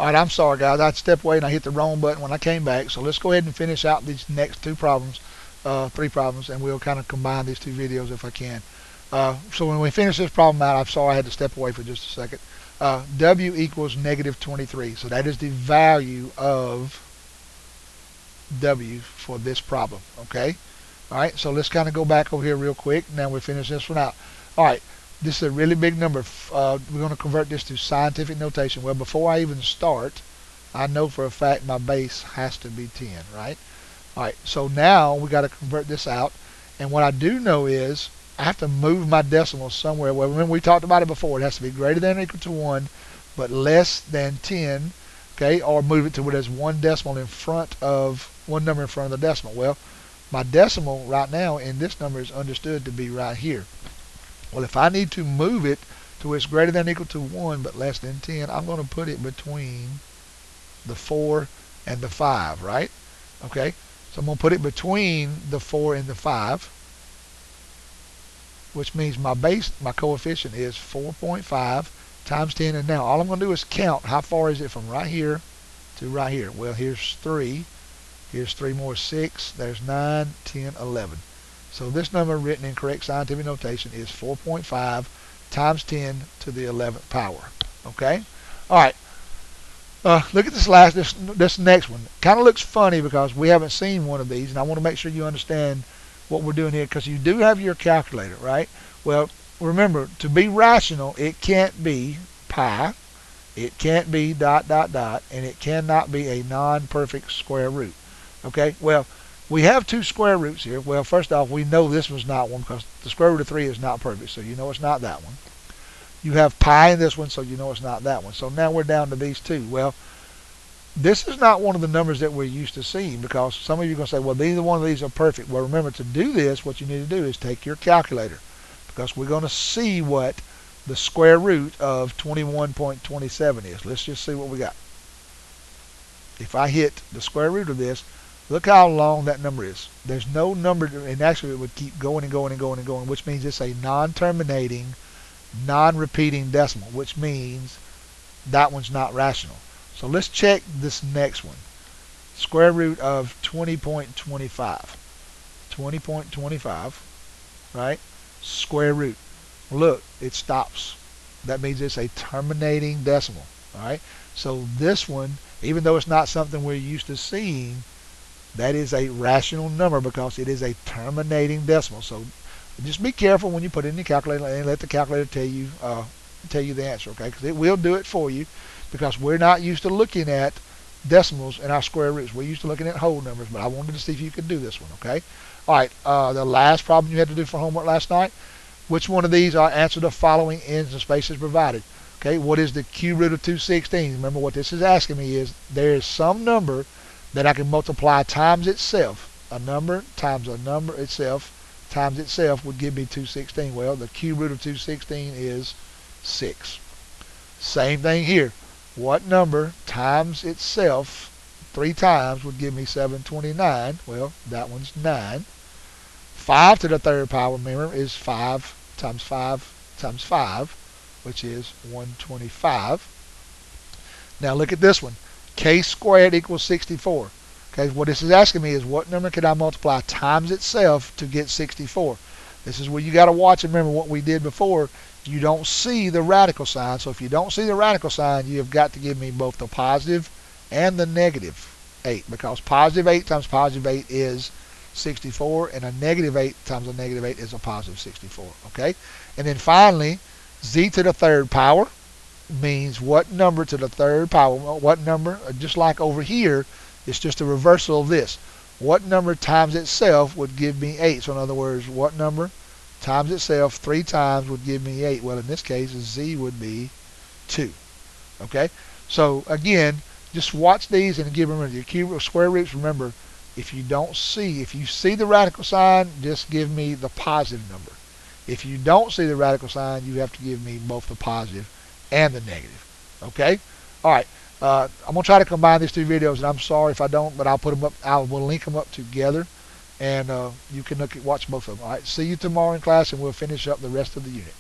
Alright, I'm sorry guys, I stepped away and I hit the wrong button when I came back. So let's go ahead and finish out these next two problems, three problems, and we'll kind of combine these two videos if I can. So when we finish this problem out, I'm sorry I had to step away for just a second. W equals negative 23. So that is the value of W for this problem. Okay? Alright, so let's kind of go back over here real quick. Now we finish this one out. Alright, this is a really big number. We're going to convert this to scientific notation. Well, before I even start, I know for a fact my base has to be 10, right? Alright, so now we got to convert this out. And what I do know is I have to move my decimal somewhere. Well, remember we talked about it before. It has to be greater than or equal to 1, but less than 10, okay? Or move it to where there's one decimal in front of, one number in front of the decimal. Well, my decimal right now in this number is understood to be right here. Well, if I need to move it to where it's greater than or equal to 1 but less than 10, I'm going to put it between the 4 and the 5, right? Okay, so I'm going to put it between the 4 and the 5, which means my base, my coefficient is 4.5 times 10. And now all I'm going to do is count how far is it from right here to right here. Well, here's 3. Here's 3 more, 6. There's 9, 10, 11. So this number written in correct scientific notation is 4.5 times 10 to the 11th power. Okay? Alright. Look at this next one. Kind of looks funny because we haven't seen one of these, and I want to make sure you understand what we're doing here, because you do have your calculator, right? Well, remember, to be rational, it can't be pi, it can't be ... and it cannot be a non-perfect square root. Okay? Well, we have two square roots here. Well, first off, we know this one's not one because the square root of 3 is not perfect, so you know it's not that one. You have pi in this one, so you know it's not that one. So now we're down to these two. Well, this is not one of the numbers that we're used to seeing, because some of you are going to say, well, neither one of these are perfect. Well, remember, to do this, what you need to do is take your calculator, because we're going to see what the square root of 21.27 is. Let's just see what we got. If I hit the square root of this, look how long that number is. There's no number, and actually it would keep going and going and going and going, which means it's a non-terminating, non-repeating decimal, which means that one's not rational. So let's check this next one. Square root of 20.25. 20.25, right? Square root. Look, it stops. That means it's a terminating decimal, all right? So this one, even though it's not something we're used to seeing, that is a rational number because it is a terminating decimal. So just be careful when you put it in your calculator and let the calculator tell you the answer, okay? Because it will do it for you, because we're not used to looking at decimals in our square roots. We're used to looking at whole numbers, but I wanted to see if you could do this one, okay? All right, the last problem you had to do for homework last night, which one of these are answer the following ends and spaces provided? Okay, what is the cube root of 216? Remember, what this is asking me is there is some number that I can multiply times itself. A number times a number itself times itself would give me 216. Well, the cube root of 216 is 6. Same thing here. What number times itself 3 times would give me 729? Well, that one's 9. 5 to the third power, remember, is 5 times 5 times 5, which is 125. Now look at this one. K squared equals 64. Okay, what this is asking me is what number can I multiply times itself to get 64? This is where you got to watch and remember what we did before. You don't see the radical sign. So if you don't see the radical sign, you have got to give me both the positive and the negative 8, because positive 8 times positive 8 is 64, and a negative 8 times a negative 8 is a positive 64. Okay, and then finally, z to the third power means what number to the third power, what number, just like over here, it's just a reversal of this. What number times itself would give me 8? So in other words, what number times itself 3 times would give me 8? Well, in this case, z would be 2. Okay, so again, just watch these and remember your cube or square roots. Remember, if you see the radical sign, just give me the positive number. If you don't see the radical sign, you have to give me both the positive and the negative. Okay? All right. I'm going to try to combine these two videos, and I'm sorry if I don't, but I'll put them up. I will link them up together, and you can watch both of them. All right. See you tomorrow in class, and we'll finish up the rest of the unit.